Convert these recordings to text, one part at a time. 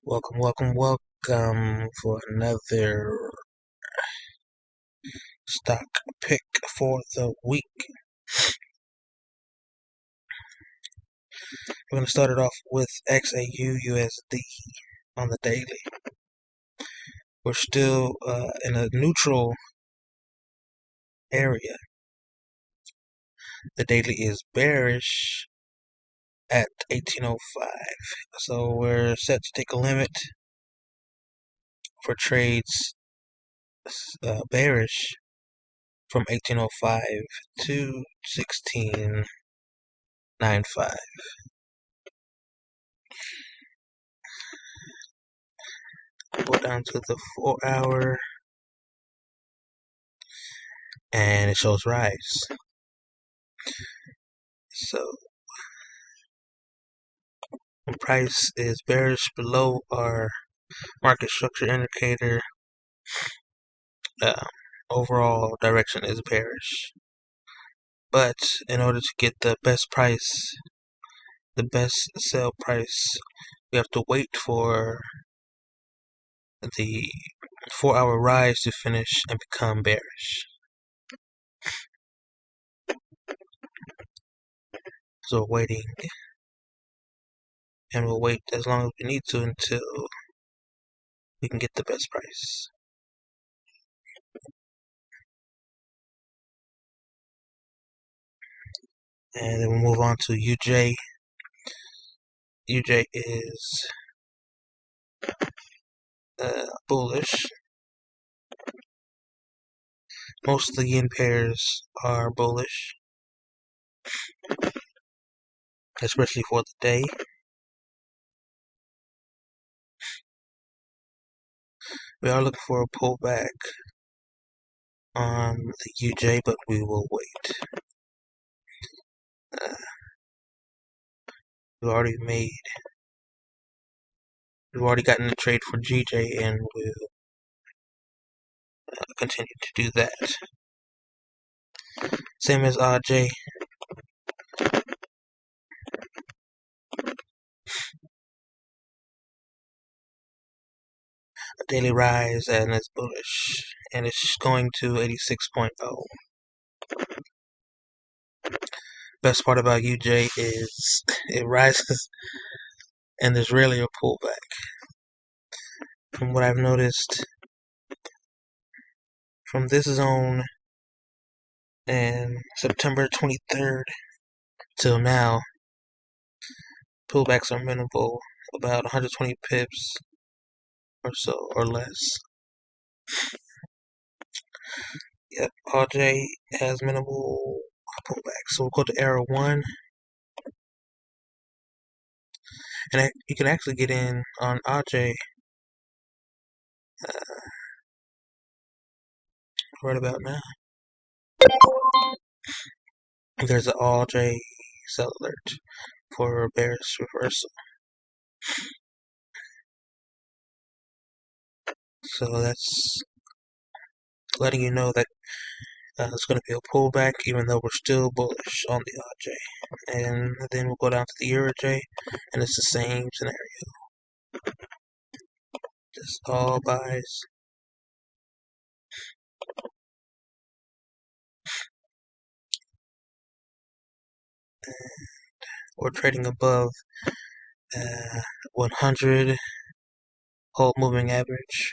Welcome for another stock pick for the week. We're going to start it off with XAU USD on the daily. We're still in a neutral area. The daily is bearish at 1805. So we're set to take a limit for trades bearish from 1805 to 1695. Go down to the 4-hour and it shows rise. So when price is bearish below our market structure indicator, overall direction is bearish. But in order to get the best price, the best sell price, we have to wait for the 4-hour rise to finish and become bearish. So we're waiting, and we'll wait as long as we need to until we can get the best price. And then we'll move on to UJ. UJ is bullish. Most of the yen pairs are bullish, especially for the day. We are looking for a pullback on the UJ, but we will wait. We've already gotten a trade for GJ, and we'll continue to do that. Same as RJ. A daily rise, and it's bullish, and it's going to 86.0. Best part about UJ is it rises, and there's rarely a pullback. From what I've noticed, from this zone and September 23rd till now, pullbacks are minimal, about 120 pips or so, or less. Yep, RJ has minimal pullback. So we'll go to error 1. And you can actually get in on RJ right about now. There's an RJ sell alert for a bearish reversal. So that's letting you know that it's going to be a pullback, even though we're still bullish on the RJ. And then we'll go down to the EuroJ, and it's the same scenario. Just all buys. And we're trading above 100 whole moving average.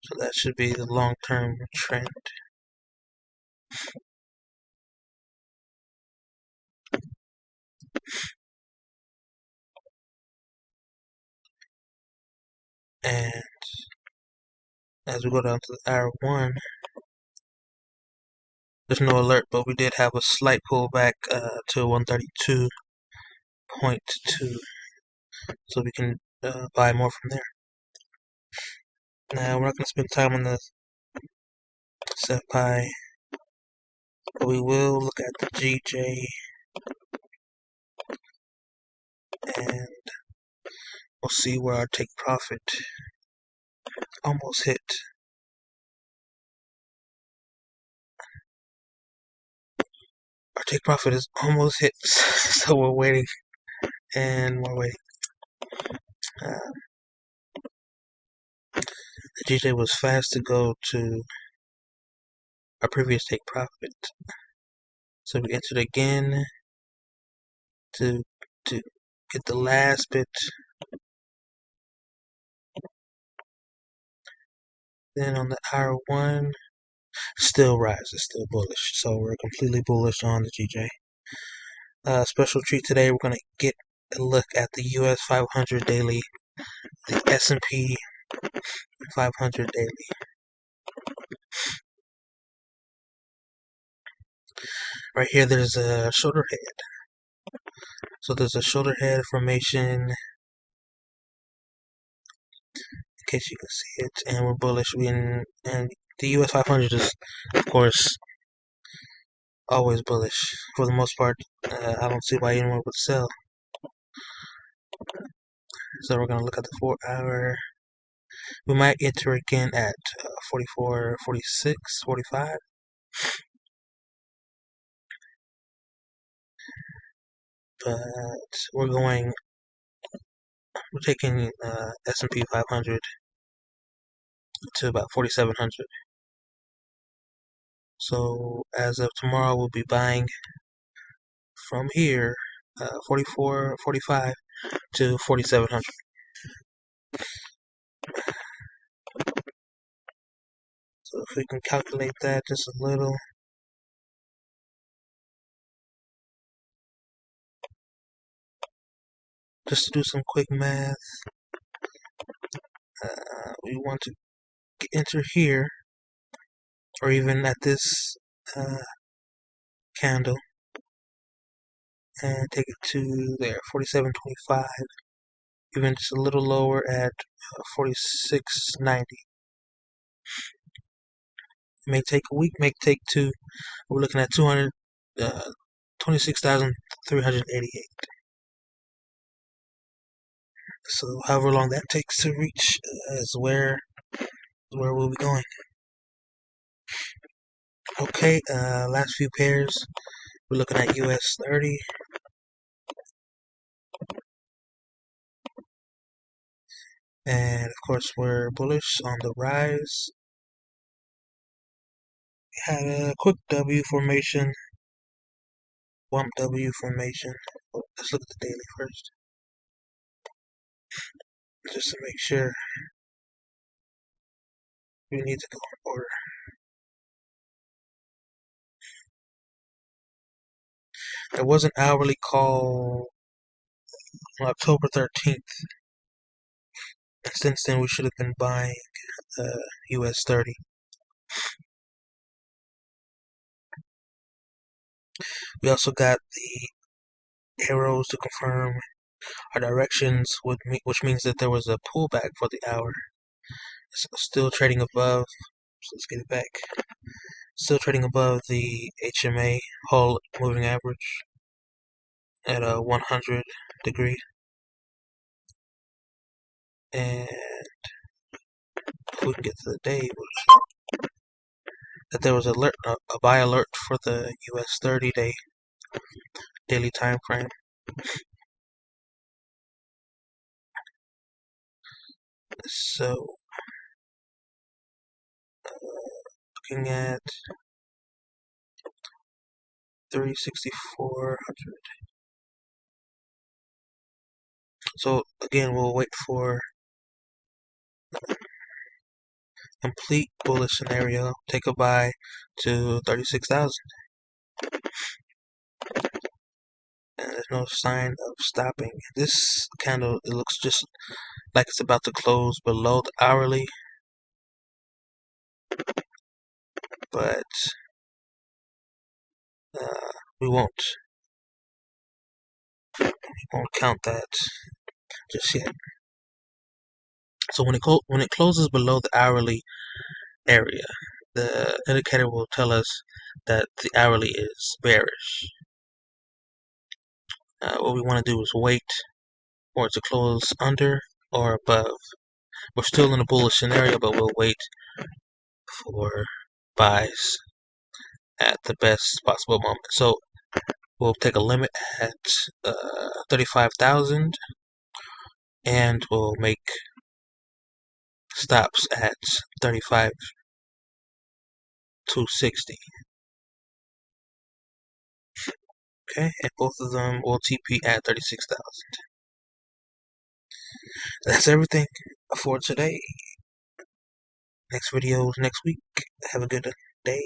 So that should be the long-term trend. And as we go down to the hour 1, there's no alert, but we did have a slight pullback to 132.2. So we can buy more from there. Now, we're not going to spend time on the SPY, but we will look at the GJ, and we'll see where our take profit almost hit. Our take profit is almost hit, so we're waiting, and we're waiting. Uh, the GJ was fast to go to our previous take profit. So we entered again to get the last bit. Then on the hour one, still rises, still bullish. So we're completely bullish on the GJ. Special treat today, we're going to get a look at the US 500 daily, the S&P 500 daily. Right here, there's a shoulder head. So there's a shoulder head formation, in case you can see it, and we're bullish. And the US 500 is, of course, always bullish for the most part. I don't see why anyone would sell. So we're going to look at the 4 hour. We might enter again at 44, 46, 45. But we're taking S&P 500 to about 4,700. So as of tomorrow, we'll be buying from here, 44, 45 to 4,700. So if we can calculate that just a little, just to do some quick math, we want to enter here, or even at this candle, and take it to there, 47.25, even just a little lower at 46.90. May take a week, may take two. We're looking at 26,388. So however long that takes to reach is where we'll be going. Okay, last few pairs. We're looking at US 30. And of course we're bullish on the rise. We had a quick W formation. Bump W formation. Let's look at the daily first. Just to make sure we need to go in order. There was an hourly call on October 13th. And since then we should have been buying US 30. We also got the arrows to confirm our directions, which means that there was a pullback for the hour. It's still trading above, so let's get it back. Still trading above the HMA, whole moving average, at a 100 degree. And if we can get to the day, that there was a buy alert for the US 30-day daily time frame. So looking at 3,6,400. So again, we'll wait for complete bullish scenario. Take a buy to 36,000. And there's no sign of stopping. This candle, it looks just like it's about to close below the hourly, but we won't count that just yet. So when it closes below the hourly area, the indicator will tell us that the hourly is bearish. What we want to do is wait for it to close under or above. We're still in a bullish scenario, but we'll wait for buys at the best possible moment. So we'll take a limit at 35,000. and we'll make stops at 35,260. Okay, and both of them will TP at 36,000. That's everything for today. Next video is next week. Have a good day.